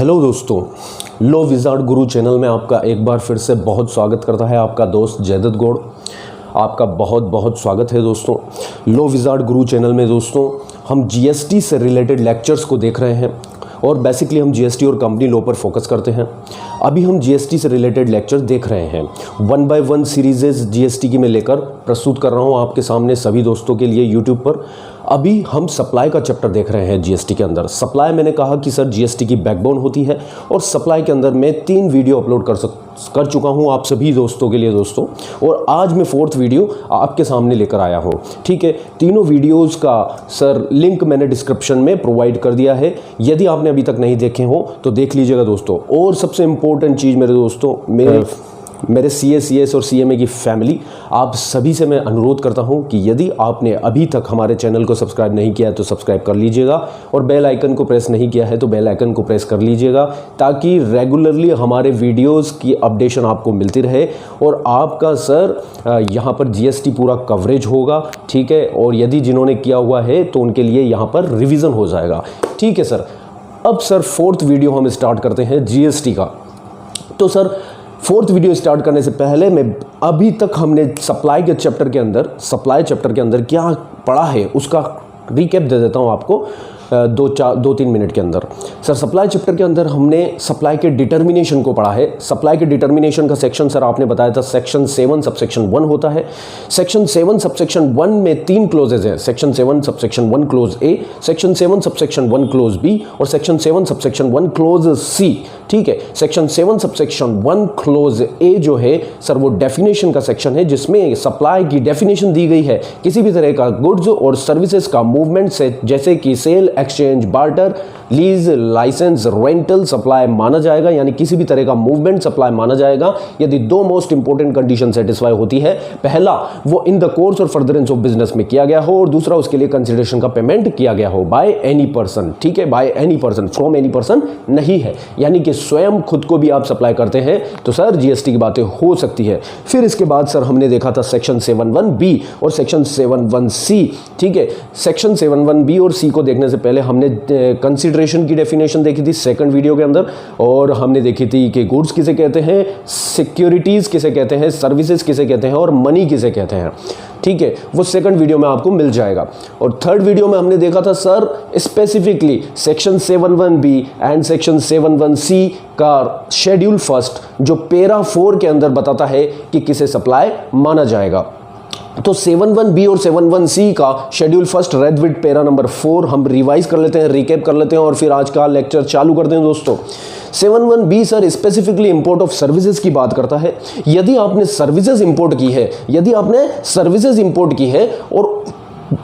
Hello दोस्तों, लो wizard गुरु channel में आपका एक बार फिर से बहुत स्वागत करता है आपका दोस्त जयदत्त गौड़। आपका बहुत बहुत स्वागत है दोस्तों। लो विजार्ड गुरु चैनल में दोस्तों हम जीएसटी से रिलेटेड लेक्चर्स को देख रहे हैं और बेसिकली हम जीएसटी और कंपनी लॉ पर फोकस करते हैं। अभी हम जीएसटी से रिलेटेड लेक्चर देख रहे हैं। 1 बाय 1 सीरीजेस जीएसटी की मैं लेकर प्रस्तुत कर रहा हूं आपके सामने सभी दोस्तों के लिए यूट्यूब पर। अभी हम सप्लाई का चैप्टर देख रहे हैं जीएसटी के अंदर। सप्लाई मैंने कहा कि सर जीएसटी की बैकबोन होती है और सप्लाई के अंदर मैं 3 वीडियो अपलोड कर चुका हूं आप सभी दोस्तों के लिए दोस्तों, और आज मैं 4th वीडियो आपके सामने लेकर आया हूं। ठीक है, तीनों वीडियोस का सर लिंक मैंने डिस्क्रिप्शन में प्रोवाइड कर दिया है। यदि आपने अभी तक नहीं देखे हो तो देख लीजिएगा दोस्तों। और सबसे इंपॉर्टेंट चीज़ मेरे दोस्तों, मेरे सीएस और सीएमए की फैमिली, आप सभी से मैं अनुरोध करता हूं कि यदि आपने अभी तक हमारे चैनल को सब्सक्राइब नहीं किया है तो सब्सक्राइब कर लीजिएगा, और बेल आइकन को प्रेस नहीं किया है तो बेल आइकन को प्रेस कर लीजिएगा, ताकि रेगुलरली हमारे वीडियोस की अपडेशन आपको मिलती रहे और आपका सर यहां पर जीएसटी पूरा कवरेज होगा। ठीक है, और यदि जिन्होंने किया हुआ है तो उनके लिए यहां पर रिविज़न हो जाएगा। ठीक है सर, अब सर 4th वीडियो हम स्टार्ट करते हैं जीएसटी का। तो सर 4th वीडियो स्टार्ट करने से पहले मैं अभी तक हमने सप्लाई चैप्टर के अंदर क्या पढ़ा है उसका रिकैप दे देता हूं आपको 2-3 मिनट के अंदर। सर सप्लाई चैप्टर के अंदर हमने सप्लाई के डिटर्मिनेशन को पढ़ा है। सप्लाई के डिटर्मिनेशन का सेक्शन सर आपने बताया था सेक्शन 7 सबसेक्शन 1 होता है। सेक्शन 7 सबसेक्शन 1 में 3 क्लोजेज हैं। सेक्शन 7 सबसेक्शन 1 क्लोज ए, सेक्शन 7 सबसेक्शन 1 क्लोज बी और सेक्शन 7 सबसेक्शन 1 क्लोज सी। ठीक है, सेक्शन 7 सबसेक्शन 1 क्लोज ए जो है सर वो डेफिनेशन का सेक्शन है, जिसमें सप्लाई की डेफिनेशन दी गई है किसी भी तरह का गुड्स और सर्विसेज का मूवमेंट से, जैसे कि sale, exchange, barter, lease, licence, rental supply माना जाएगा, यानी किसी भी तरह का मूवमेंट सप्लाई माना जाएगा यदि 2 मोस्ट इंपोर्टेंट कंडीशन सेटिस्फाई होती है। पहला, वो इन द कोर्स और फर्दरेंस ऑफ बिजनेस में किया गया हो, और दूसरा उसके लिए कंसिडरेशन का पेमेंट किया गया हो बाय एनी पर्सन। ठीक है, by any person, from any person नहीं है, यानी कि स्वयं खुद को भी आप सप्लाई करते हैं तो सर जीएसटी की बातें हो सकती है। फिर इसके बाद सर हमने देखा था सेक्शन 7(1)(b) और सेक्शन 7(1)(c). ठीक है, सेक्शन 7(1)(b) और सी को देखने से पहले हमने कंसीडरेशन की डेफिनेशन देखी थी 2nd वीडियो के अंदर, और हमने देखी थी कि गुड्स किसे कहते हैं, सिक्योरिटीज किसे कहते हैं, सर्विसेज किसे कहते हैं और मनी किसे कहते हैं। ठीक है, वो 2nd वीडियो में आपको मिल जाएगा। और 3rd वीडियो में हमने देखा था sir specifically section 7(1)(b) and section 7(1)(c) का शेड्यूल फर्स्ट, जो पैरा 4 के अंदर बताता है कि किसे सप्लाई माना जाएगा। तो 7(1)(b) और 7(1)(c) का schedule first read with para number 4 हम रिवाइज कर लेते हैं, रिकैप कर लेते हैं और फिर आज का लेक्चर चालू करते हैं दोस्तों। 7(1)(b) sir specifically import of services की बात करता है। यदि आपने सर्विसेज इंपोर्ट की है और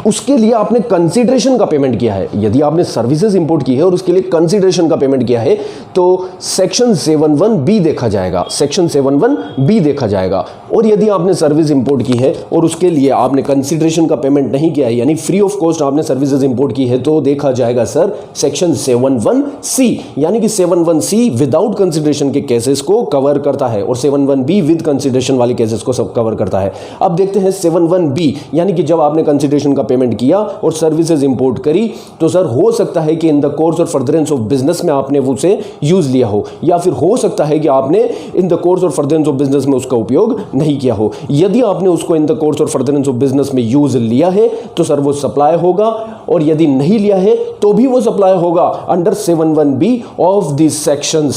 उसके लिए आपने कंसीडरेशन का पेमेंट किया है, यदि आपने सर्विसेज इंपोर्ट की है और उसके लिए कंसीडरेशन का पेमेंट किया है तो सेक्शन 7(1)(b) देखा जाएगा, सेक्शन 7(1)(b) देखा जाएगा। और यदि आपने सर्विस इंपोर्ट की है और उसके लिए आपने कंसीडरेशन का पेमेंट नहीं किया है, यानी फ्री ऑफ कॉस्ट आपने सर्विसेज इंपोर्ट की है, तो देखा जाएगा सर सेक्शन 7(1)(c), यानी कि 7(1)(c) विदाउट कंसीडरेशन के केसेस को कवर करता है और 7(1)(b) विद कंसीडरेशन वाले केसेस को सब कवर करता है। अब देखते हैं 7(1)(b), यानी कि जब आपने कंसीडरेशन का पेमेंट किया और सर्विसेज इंपोर्ट करी, तो सर हो सकता है कि इन द कोर्स और फर्दरेंस ऑफ बिजनेस में आपने उसे यूज लिया हो, या फिर हो सकता है कि आपने इन द कोर्स और फर्दरेंस ऑफ बिजनेस में उसका उपयोग नहीं किया हो। यदि आपने उसको इन द कोर्स और फर्दरेंस ऑफ बिजनेस में यूज लिया है तो सर वो सप्लाई होगा, और यदि नहीं लिया है तो भी वो सप्लाई होगा under 7(1)(b) of the section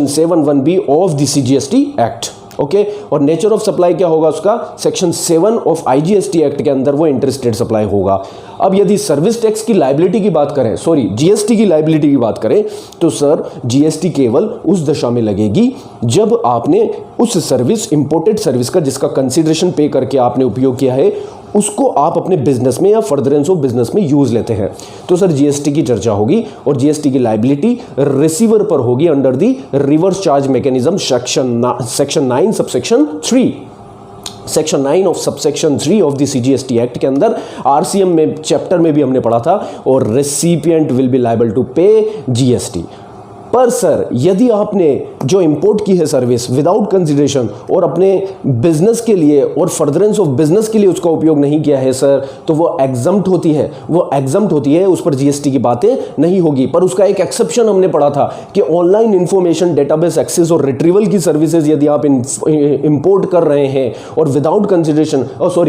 7(1)(b) of the CGST act. Okay, और नेचर ऑफ सप्लाई क्या होगा उसका, सेक्शन 7 ऑफ आईजीएसटी एक्ट के अंदर वो इंटरेस्टेड सप्लाई होगा। अब यदि सर्विस टैक्स की लायबिलिटी की बात करें, जीएसटी की लायबिलिटी की बात करें, तो सर जीएसटी केवल उस दशा में लगेगी जब आपने उस सर्विस, इंपोर्टेड सर्विस का जिसका कंसीडरेशन पे करके आपने उपयोग किया है, उसको आप अपने बिजनेस में या फर्दरेंस ऑफ बिजनेस में यूज लेते हैं, तो सर जीएसटी की चर्चा होगी और जीएसटी की लायबिलिटी रिसीवर पर होगी under the reverse charge mechanism section 9 subsection 3। Section 9 of subsection 3 of the CGST act के अंदर आरसीएम में चैप्टर में भी हमने पढ़ा था, और recipient will be liable to pay GST. पर सर यदि आपने जो इंपोर्ट की है सर्विस विदाउट कंसिडरेशन और अपने बिजनेस के लिए और फर्दरेंस ऑफ बिजनेस के लिए उसका उपयोग नहीं किया है सर, तो वो एग्जम्प्ट होती है, उस पर जीएसटी की बातें नहीं होगी। पर उसका एक एक्सेप्शन हमने पढ़ा था कि ऑनलाइन इंफॉर्मेशन डेटाबेस एक्सेस और रिट्रीवल की सर्विसेज यदि आप इंपोर्ट कर रहे हैं और without consideration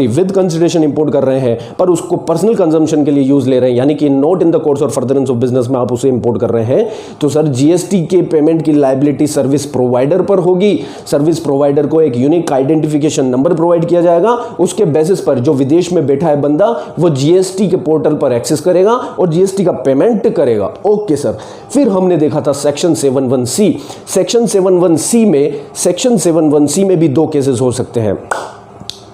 with consideration import कर रहे हैं पर उसको पर्सनल कंजम्पशन के लिए यूज ले रहे हैं, यानी कि नॉट इन द कोर्स और फर्दरेंस ऑफ बिजनेस में आप उसे इंपोर्ट कर रहे हैं, तो सर जीएसटी के पेमेंट की लायबिलिटी सर्विस प्रोवाइडर पर होगी। सर्विस प्रोवाइडर को एक यूनिक आइडेंटिफिकेशन नंबर प्रोवाइड किया जाएगा, उसके बेसिस पर जो विदेश में बैठा है बंदा वो जीएसटी के पोर्टल पर एक्सेस करेगा और जीएसटी का पेमेंट करेगा। ओके सर, फिर हमने देखा था सेक्शन 71C। सेक्शन 71C में भी दो केसेस हो सकते हैं।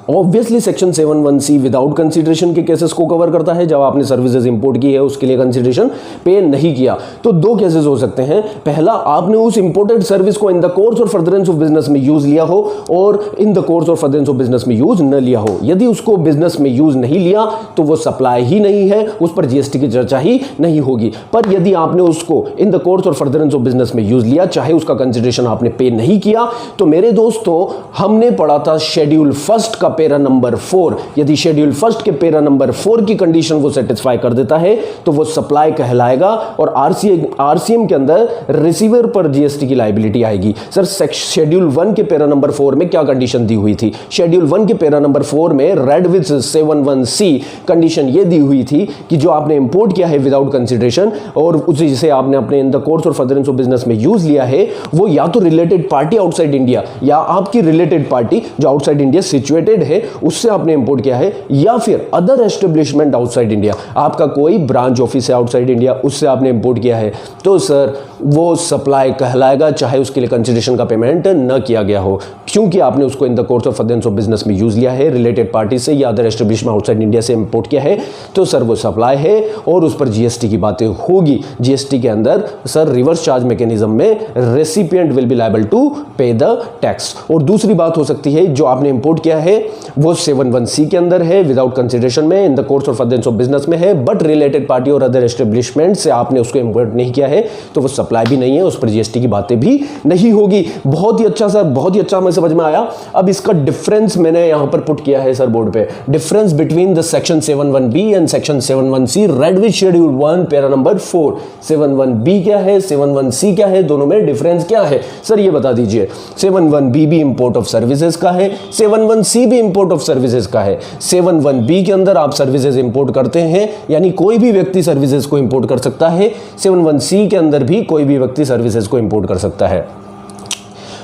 Obviously section 71C without consideration के केसेस को कवर करता है, जब आपने सर्विसेज इंपोर्ट की है उसके लिए कंसीडरेशन पे नहीं किया। तो दो केसेस हो सकते हैं, पहला आपने उस इंपोर्टेड सर्विस को इन द कोर्स और फर्दरेंस ऑफ बिजनेस में यूज लिया हो और इन द कोर्स और फर्दरेंस ऑफ बिजनेस में यूज न लिया हो। यदि उसको बिजनेस में यूज नहीं लिया तो वो सप्लाई ही नहीं है, उस पर जीएसटी की चर्चा ही नहीं होगी। पर यदि आपने उसको इन द कोर्स और फर्दरेंस ऑफ बिजनेस में यूज लिया, चाहे उसका कंसीडरेशन आपने पे नहीं किया, तो मेरे दोस्तों हमने पढ़ा था शेड्यूल फर्स्ट का पैरा नंबर 4। यदि शेड्यूल फर्स्ट के पैरा नंबर 4 की कंडीशन वो सेटिस्फाई कर देता है तो वो सप्लाई कहलाएगा और आरसीएम के अंदर रिसीवर पर जीएसटी की लायबिलिटी आएगी। सर शेड्यूल 1 के पैरा नंबर 4 में क्या कंडीशन दी हुई थी? शेड्यूल 1 के पैरा नंबर 4 में रेड विद 71C कंडीशन ये दी हुई थी कि जो आपने इंपोर्ट किया है विदाउट कंसीडरेशन और उसे जिसे आपने अपने इन द कोर्स और फर्दरेंस ऑफ बिजनेस में यूज लिया है, वो या तो रिलेटेड पार्टी आउटसाइड इंडिया या आपकी रिलेटेड पार्टी जो आउटसाइड इंडिया सिचुएटेड है उससे आपने इंपोर्ट किया है, या फिर अदर एस्टेब्लिशमेंट आउटसाइड इंडिया, आपका कोई ब्रांच ऑफिस है आउटसाइड इंडिया उससे आपने इंपोर्ट किया है, तो सर वो सप्लाई कहलाएगा चाहे उसके लिए कंसीडरेशन का पेमेंट न किया गया हो, क्योंकि आपने उसको in the course of furtherance of business में यूज लिया है, रिलेटेड पार्टी से या अदर एस्टेब्लिशमेंट आउटसाइड इंडिया से इंपोर्ट किया है, तो सर वो सप्लाई है और उस पर जीएसटी की बातें होगी। जीएसटी के अंदर सर रिवर्स चार्ज मैकेनिज्म में recipient will be liable to pay the tax. और दूसरी बात हो सकती है, जो आपने इंपोर्ट किया है वो 71C के अंदर है, विदाउट कंसीडरेशन में, इन द कोर्स और फर्दरेंस ऑफ बिजनेस में है, बट रिलेटेड पार्टी और अदर एस्टेब्लिशमेंट से आपने उसको इंपोर्ट नहीं किया है, तो वो सप्लाई भी नहीं है, उस पर जीएसटी की बातें भी नहीं होगी। बहुत ही अच्छा सर, बहुत ही अच्छा हमें समझ में आया। अब इसका डिफरेंस मैंने यहां पर पुट किया है सर बोर्ड पे, difference between the section 71B and section 71C read with schedule 1 para number 4। 71B क्या है, 71C क्या है, दोनों में डिफरेंस क्या है सर ये बता दीजिए। 71B भी इंपोर्ट ऑफ सर्विसेज का है, 71C भी इंपोर्ट ऑफ सर्विसेज का है। 71B के अंदर आप सर्विसेज इंपोर्ट करते हैं, यानी कोई भी व्यक्ति सर्विसेज को इंपोर्ट कर सकता है। 71C के अंदर भी कोई भी व्यक्ति सर्विसेज को इंपोर्ट कर सकता है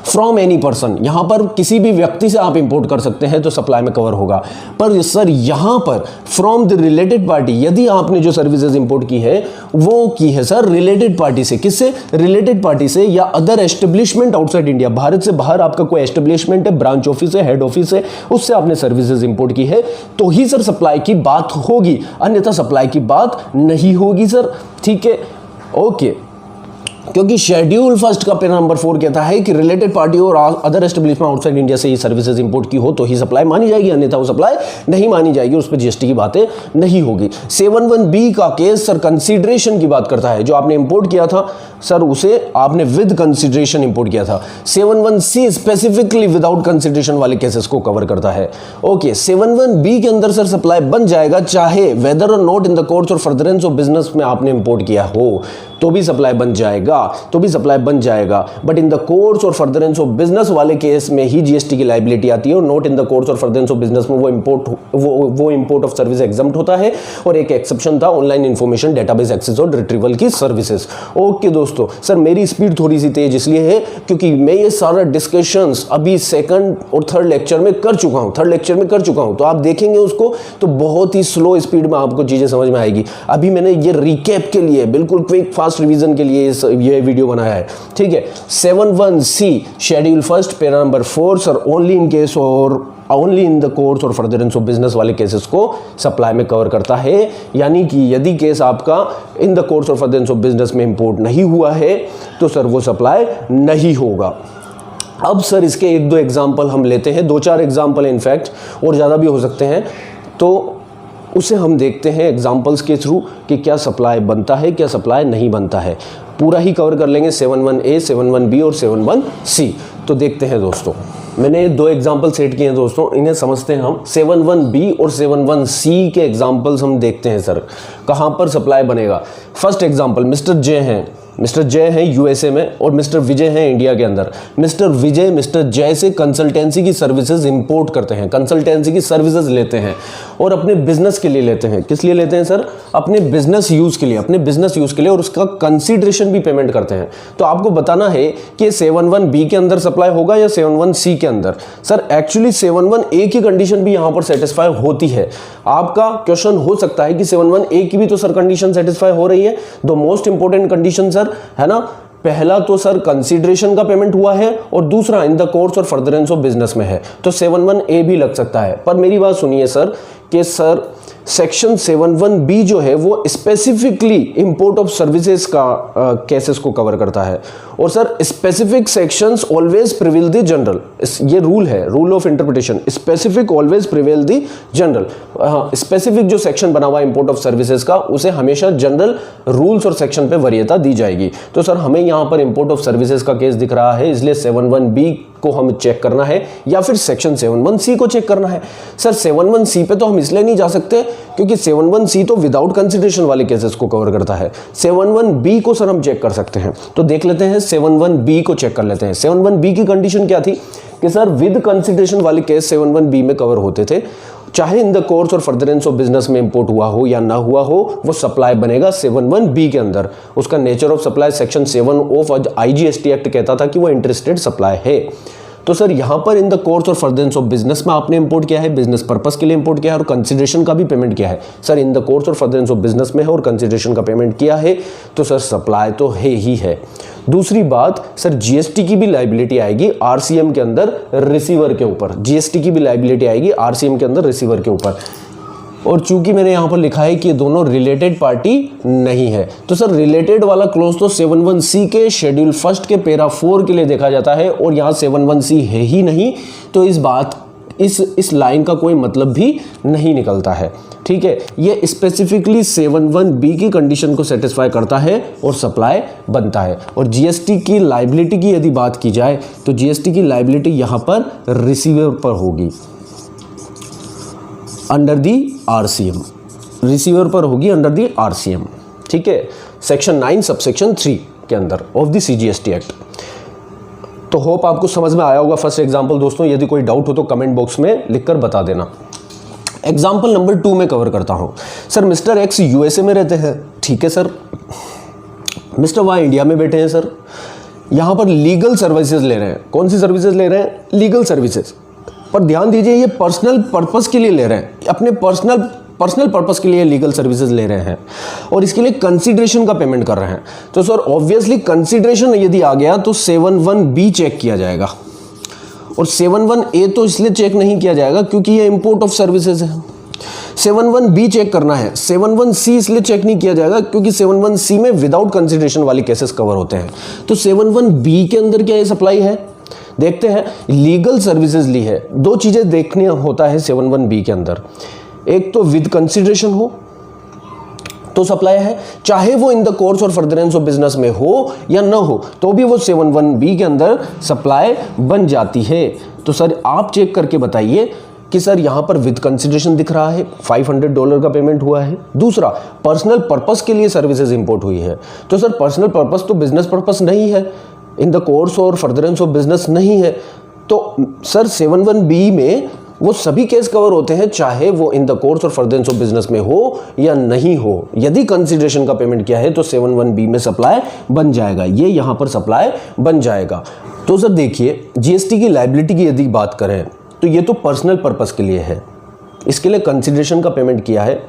फ्रॉम एनी पर्सन। यहां पर किसी भी व्यक्ति से आप इंपोर्ट कर सकते हैं तो सप्लाई में कवर होगा। पर सर यहां पर फ्रॉम द रिलेटेड पार्टी, यदि आपने जो सर्विसेज इंपोर्ट की है वो की है सर रिलेटेड पार्टी से, किससे? रिलेटेड पार्टी से या other establishment outside India, Bharat से बाहर आपका कोई एस्टेब्लिशमेंट है, ब्रांच ऑफिस है, हेड ऑफिस है, उससे आपने सर्विसेज इंपोर्ट की है तो ही सर सप्लाई की बात होगी, अन्यथा सप्लाई की बात नहीं होगी सर। ठीक है, ओके। क्योंकि शेड्यूल फर्स्ट का पैरा नंबर 4 कहता है कि रिलेटेड पार्टी और अदर एस्टेब्लिशमेंट आउटसाइड इंडिया से ये सर्विसेज इंपोर्ट की हो तो ही सप्लाई मानी जाएगी, अन्यथा वो सप्लाई नहीं मानी जाएगी, उस पर जीएसटी की बातें नहीं होगी। 71B का केस सर कंसीडरेशन की बात करता है, जो आपने इंपोर्ट किया था सर उसे आपने विद कंसीडरेशन इंपोर्ट किया था। 71C स्पेसिफिकली विदाउट कंसीडरेशन वाले केसेस को कवर करता है। ओके, 71B के अंदर सर सप्लाई बन जाएगा चाहे वेदर और नॉट इन द कोर्स और फर्दरेंस ऑफ बिजनेस में आपने इंपोर्ट किया हो तो भी सप्लाई बन जाएगा, बट इन द कोर्स और फर्दरेंस ऑफ बिजनेस वाले केस में ही जीएसटी की लायबिलिटी आती है और नॉट इन द कोर्स और फर्दरेंस ऑफ बिजनेस में वो इंपोर्ट ऑफ सर्विस एग्जम्प्ट होता है। और एक एक्सेप्शन था ऑनलाइन इंफॉर्मेशन डेटाबेस एक्सेस और रिट्रीवल की सर्विसेज। ओके दोस्तों, सर मेरी स्पीड थोड़ी सी तेज इसलिए है क्योंकि मैं ये सारा डिस्कशंस अभी सेकंड और थर्ड लेक्चर में कर चुका हूं, तो आप देखेंगे उसको तो बहुत ही स्लो स्पीड में आपको चीजें समझ में आएगी। अभी मैंने ये रिकैप के लिए बिल्कुल क्विक फास्ट रिवीजन के लिए ये वीडियो बनाया है। ठीक है, 71C schedule first para number 4 sir only in case और ओनली इन द कोर्स और फर्दरेंस ऑफ बिजनेस वाले केसेस को सप्लाई में कवर करता है, यानी कि यदि केस आपका इन द कोर्स और फर्दरेंस ऑफ बिजनेस में इंपोर्ट नहीं हुआ है तो सर वो सप्लाई नहीं होगा। अब सर इसके एक दो एग्जाम्पल हम लेते हैं, 2-4 एग्जाम्पल इनफैक्ट और ज़्यादा भी हो सकते हैं, तो उसे हम देखते हैं एग्जाम्पल्स के थ्रू कि क्या सप्लाई बनता है क्या सप्लाई नहीं बनता है। पूरा ही कवर कर लेंगे 71A, 71B और 71C। तो देखते हैं दोस्तों, मैंने 2 एग्जाम्पल सेट किए हैं दोस्तों, इन्हें समझते हैं हम। 71B और 71C के एग्जाम्पल्स हम देखते हैं सर, कहाँ पर सप्लाई बनेगा। फर्स्ट एग्जाम्पल, मिस्टर जे हैं, मिस्टर जय हैं यूएसए में और मिस्टर विजय हैं इंडिया के अंदर। मिस्टर विजय मिस्टर जय से कंसल्टेंसी की सर्विसेज इंपोर्ट करते हैं, कंसल्टेंसी की सर्विसेज लेते हैं और अपने बिजनेस के लिए लेते हैं। किस लिए लेते हैं सर? अपने बिजनेस यूज़ के लिए, अपने बिजनेस यूज़ के लिए, और उसका कंसीडरेशन भी पेमेंट करते हैं। तो आपको बताना है कि 71B के अंदर सप्लाई होगा या 71C के अंदर। सर एक्चुअली 71A की कंडीशन भी यहाँ पर सेटिस्फाई होती है। आपका क्वेश्चन हो सकता है कि 71A की भी तो सर कंडीशन सेटिस्फाई हो रही है। The most important condition sir है ना, पहला तो सर कंसीडरेशन का पेमेंट हुआ है और दूसरा इन द कोर्स और फर्दरेंस ऑफ बिजनेस में है, तो 71A भी लग सकता है। पर मेरी बात सुनिए सर कि सर सेक्शन 71B जो है वो स्पेसिफिकली इंपोर्ट ऑफ सर्विसेज का केसेस को कवर करता है। और sir specific sections always prevail the general, ये रूल है, rule of interpretation, specific always prevail the general. Specific जो सेक्शन बना हुआ है इंपोर्ट ऑफ सर्विसेज का, उसे हमेशा जनरल रूल्स और सेक्शन पे वरीयता दी जाएगी। तो सर हमें यहाँ पर इंपोर्ट ऑफ सर्विसेज का केस दिख रहा है, इसलिए 71B को हम चेक करना है या फिर सेक्शन 71C को चेक करना है। सर 71C पे तो हम इसलिए नहीं जा सकते क्योंकि 71C तो विदाउट कंसीडरेशन वाले केसेस को कवर करता है। 71B को सर हम चेक कर सकते हैं, तो देख लेते हैं 71B को चेक कर लेते हैं। 71B की कंडीशन क्या थी कि सर विद कंसीडरेशन वाले केस 71B में कवर होते थे, चाहे इन द कोर्स और फर्दरेंस ऑफ बिजनेस में इंपोर्ट हुआ हो या ना हुआ हो, वो सप्लाई बनेगा 71B के अंदर। उसका nature of supply section 7 of IGST act कहता था कि वो इंटरेस्टेड सप्लाई है। तो सर यहाँ पर इन द कोर्स और फर्दरेंस ऑफ बिजनेस में आपने इंपोर्ट किया है, बिजनेस पर्पस के लिए इंपोर्ट किया है और कंसीडरेशन का भी पेमेंट किया है। सर इन द कोर्स और फर्दरेंस ऑफ बिजनेस में है और कंसीडरेशन का पेमेंट किया है, तो सर सप्लाई तो है ही है। दूसरी बात सर, जीएसटी की भी लाइबिलिटी आएगी आरसीएम के अंदर रिसीवर के ऊपर, जीएसटी की भी लाइबिलिटी आएगी आरसीएम के अंदर रिसीवर के ऊपर। और चूंकि मैंने यहाँ पर लिखा है कि ये दोनों रिलेटेड पार्टी नहीं है, तो सर रिलेटेड वाला क्लोज तो 71C के शेड्यूल फर्स्ट के पैरा 4 के लिए देखा जाता है और यहाँ 71C है ही नहीं, तो इस लाइन का कोई मतलब भी नहीं निकलता है। ठीक है, ये स्पेसिफिकली 71B की कंडीशन को सेटिस्फाई करता है और सप्लाई बनता है। और जीएसटी की लाइबिलिटी की यदि बात की जाए तो जीएसटी की लाइबिलिटी यहाँ पर रिसीवर पर होगी अंडर दी आरसीएम, रिसीवर पर होगी अंडर दी आरसीएम। ठीक है, सेक्शन 9 सबसेक्शन 3 के अंदर ऑफ द सीजीएसटी एक्ट। तो होप आपको समझ में आया होगा फर्स्ट एग्जांपल दोस्तों। यदि कोई डाउट हो तो कमेंट बॉक्स में लिखकर बता देना। एग्जांपल नंबर 2 में कवर करता हूं। सर मिस्टर एक्स यूएसए में रहते हैं, ठीक है सर, मिस्टर वाई इंडिया में बैठे हैं सर, यहां पर लीगल सर्विसेज ले रहे हैं। कौन सी सर्विसेज ले रहे हैं? Legal services. पर ध्यान दीजिए, ये पर्सनल पर्पस के लिए ले रहे हैं, अपने पर्सनल पर्पस के लिए लीगल सर्विसेज ले रहे हैं और इसके लिए कंसीडरेशन का पेमेंट कर रहे हैं। तो सर ऑब्वियसली कंसीडरेशन यदि आ गया तो 71B चेक किया जाएगा और 71A तो इसलिए चेक नहीं किया जाएगा क्योंकि ये इंपोर्ट ऑफ सर्विसेज है। 71B चेक करना है, 71C इसलिए चेक नहीं किया जाएगा क्योंकि 71C में विदाउट कंसीडरेशन वाले केसेस कवर होते हैं। तो 71B के अंदर क्या ये सप्लाई है? देखते हैं। लीगल सर्विसेज ली है, 2 चीजें देखनी होता है 71B के अंदर, एक तो विद कंसीडरेशन हो तो सप्लाई है, चाहे वो इन द कोर्स और फर्दरेंस ऑफ बिजनेस में हो या ना हो तो भी वो 71B के अंदर सप्लाई बन जाती है। तो सर आप चेक करके बताइए कि सर यहाँ पर विद कंसीडरेशन दिख रहा है, $500 का पेमेंट हुआ है। दूसरा, पर्सनल पर्पस के लिए सर्विसेज इंपोर्ट हुई है। तो सर पर्सनल पर्पस तो बिजनेस पर्पस नहीं है, इन द कोर्स और फर्दरेंस ऑफ बिजनेस नहीं है। तो सर 71B में वो सभी केस कवर होते हैं, चाहे वो इन द कोर्स और फर्दरेंस ऑफ बिजनेस में हो या नहीं हो। यदि कंसीडरेशन का पेमेंट किया है तो 71B में सप्लाई बन जाएगा, ये यहाँ पर सप्लाई बन जाएगा। तो सर देखिए, जीएसटी की लाइबिलिटी की यदि बात करें तो ये तो पर्सनल पर्पस के लिए है, इसके लिए कंसीडरेशन का पेमेंट किया है,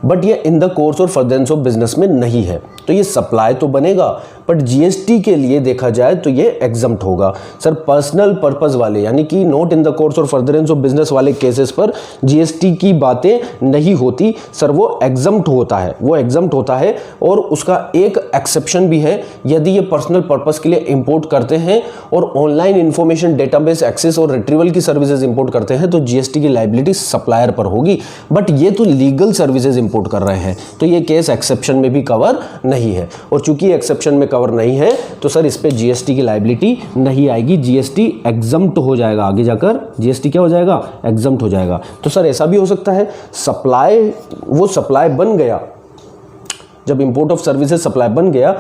बट ये इन द कोर्स और फर्दरेंस ऑफ बिजनेस में नहीं है, तो ये सप्लाई तो बनेगा, बट जीएसटी के लिए देखा जाए तो ये एग्जम्प्ट होगा। सर पर्सनल पर्पस वाले यानी कि नॉट इन द कोर्स और फर्दरेंस ऑफ बिजनेस वाले केसेस पर जीएसटी की बातें नहीं होती सर, वो एग्जम्प्ट होता है, वो एग्जम्प्ट होता है। और उसका एक एक्सेप्शन भी है, यदि ये पर्सनल पर्पस के लिए इंपोर्ट करते हैं और ऑनलाइन इंफॉर्मेशन डेटाबेस एक्सेस और रिट्रीवल की सर्विसेज इंपोर्ट करते हैं तो जीएसटी की लाइबिलिटी सप्लायर पर होगी। बट ये तो लीगल सर्विसेज इंपोर्ट कर रहे हैं तो ये केस एक्सेप्शन में भी कवर नहीं है। और चूंकि एक्सेप्शन में कवर नहीं है तो सर इस पे जीएसटी की लायबिलिटी नहीं आएगी, जीएसटी एग्जम्प्ट हो जाएगा। आगे जाकर जीएसटी क्या हो जाएगा, एग्जम्प्ट हो जाएगा। तो सर ऐसा भी हो सकता है सप्लाई बन गया, जब इंपोर्ट ऑफ सर्विसेज सप्लाई बन गया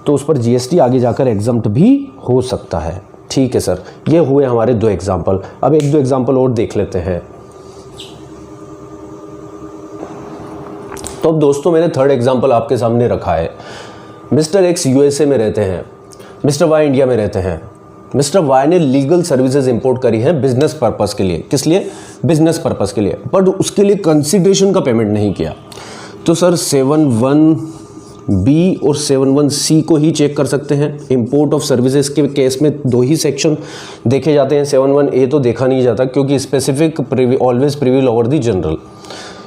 तो उस पर जीएसटी आगे जाकर एग्जम्प्ट भी हो सकता है। ठीक है सर, ये हुए हमारे 2 एग्जाम्पल। अब 1-2 एग्जाम्पल और देख लेते हैं। तो अब दोस्तों मैंने 3rd एग्जाम्पल आपके सामने रखा है। मिस्टर एक्स यूएसए में रहते हैं, मिस्टर वाई इंडिया में रहते हैं। मिस्टर वाई ने लीगल सर्विसेज इंपोर्ट करी हैं बिजनेस पर्पस के लिए। किस लिए? बिजनेस पर्पस के लिए, बट उसके लिए कंसिडरेशन का पेमेंट नहीं किया। तो सर 71B और 71C को ही चेक कर सकते हैं। इंपोर्ट ऑफ सर्विसेज के केस में 2 ही सेक्शन देखे जाते हैं। 71A तो देखा नहीं जाता क्योंकि specific always प्रिवील over the general.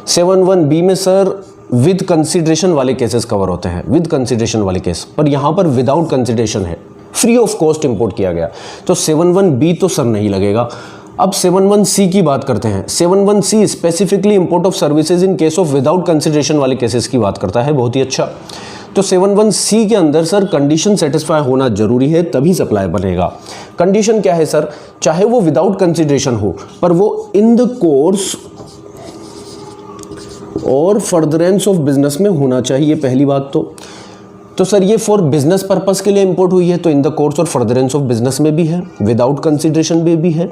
71B में सर विद कंसिडरेशन वाले केसेस कवर होते हैं, विद कंसिडरेशन वाले केस, पर यहाँ पर विदाउट कंसिडरेशन है, फ्री ऑफ कॉस्ट इंपोर्ट किया गया। तो 71B तो सर नहीं लगेगा। अब 71C की बात करते हैं। 71C specifically import of services in case of without consideration वाले केसेस की बात करता है। बहुत ही अच्छा। तो 71C के अंदर सर कंडीशन सेटिस्फाई होना जरूरी है, तभी सप्लाई बनेगा। कंडीशन क्या है सर? चाहे वो विदाउट कंसिडरेशन हो पर वो इन द कोर्स और फर्दरेंस ऑफ बिजनेस में होना चाहिए। पहली बात तो सर ये फॉर बिजनेस पर्पस के लिए इंपोर्ट हुई है तो इन द कोर्स और फर्दरेंस ऑफ बिजनेस में भी है, विदाउट कंसिडरेशन में भी है।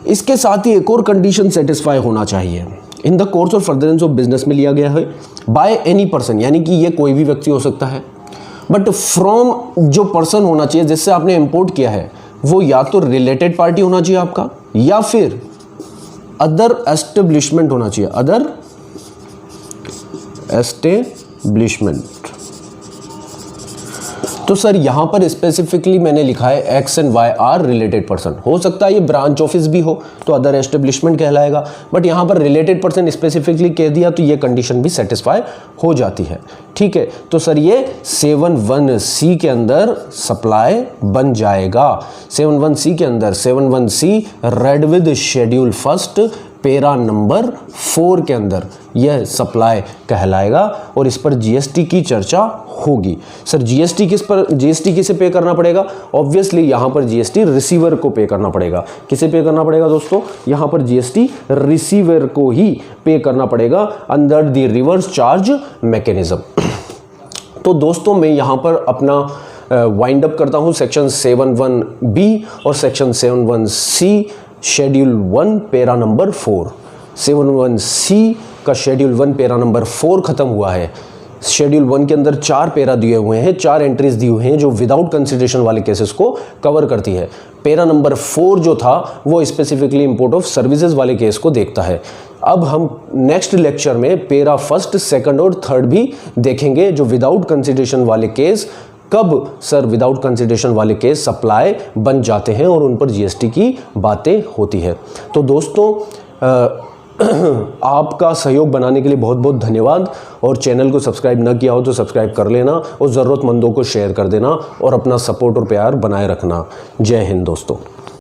इसके साथ ही एक और कंडीशन सेटिस्फाई होना चाहिए। इन द कोर्स और फर्दरेंस ऑफ बिजनेस में लिया गया है बाय एनी पर्सन, यानी कि ये कोई भी व्यक्ति हो सकता है, बट फ्रॉम जो पर्सन होना चाहिए जिससे आपने इंपोर्ट किया है वो या तो रिलेटेड पार्टी होना चाहिए आपका, या फिर अदर एस्टेब्लिशमेंट होना चाहिए, अदर एस्टेब्लिशमेंट। तो सर यहां पर स्पेसिफिकली मैंने लिखा है X and Y are related person. हो सकता है ये ब्रांच ऑफिस भी हो तो अदर एस्टेब्लिशमेंट कहलाएगा, बट यहां पर रिलेटेड पर्सन स्पेसिफिकली कह दिया तो ये कंडीशन भी सेटिस्फाई हो जाती है। ठीक है, तो सर ये 71C के अंदर सप्लाई बन जाएगा। 71C के अंदर 71C read with schedule first पेरा नंबर 4 के अंदर यह सप्लाई कहलाएगा और इस पर जीएसटी की चर्चा होगी। सर जीएसटी किसे पे करना पड़ेगा? ऑब्वियसली यहां पर जीएसटी रिसीवर को पे करना पड़ेगा। किसे पे करना पड़ेगा दोस्तों? यहां पर जीएसटी रिसीवर को ही पे करना पड़ेगा under the reverse charge mechanism. तो दोस्तों मैं यहां पर अपना वाइंड अप करता हूं सेक्शन 71B और सेक्शन 71C शेड्यूल 1 पेरा नंबर 4। 71C का शेड्यूल 1 पेरा नंबर 4 खत्म हुआ है। शेड्यूल 1 के अंदर 4 पेरा दिए हुए हैं, 4 एंट्रीज दी हुई हैं जो विदाउट कंसिडरेशन वाले केसेस को कवर करती है। पेरा नंबर 4 जो था वो स्पेसिफिकली इंपोर्ट ऑफ सर्विसेज वाले केस को देखता है। अब हम नेक्स्ट लेक्चर में पेरा 1, 2 और 3 भी देखेंगे जो विदाउट कंसिडरेशन वाले केस कब सर विदाउट कंसिडरेशन वाले केस सप्लाई बन जाते हैं और उन पर जीएसटी की बातें होती है। तो दोस्तों आपका सहयोग बनाने के लिए बहुत बहुत धन्यवाद, और चैनल को सब्सक्राइब ना किया हो तो सब्सक्राइब कर लेना और ज़रूरतमंदों को शेयर कर देना और अपना सपोर्ट और प्यार बनाए रखना। जय हिंद दोस्तों।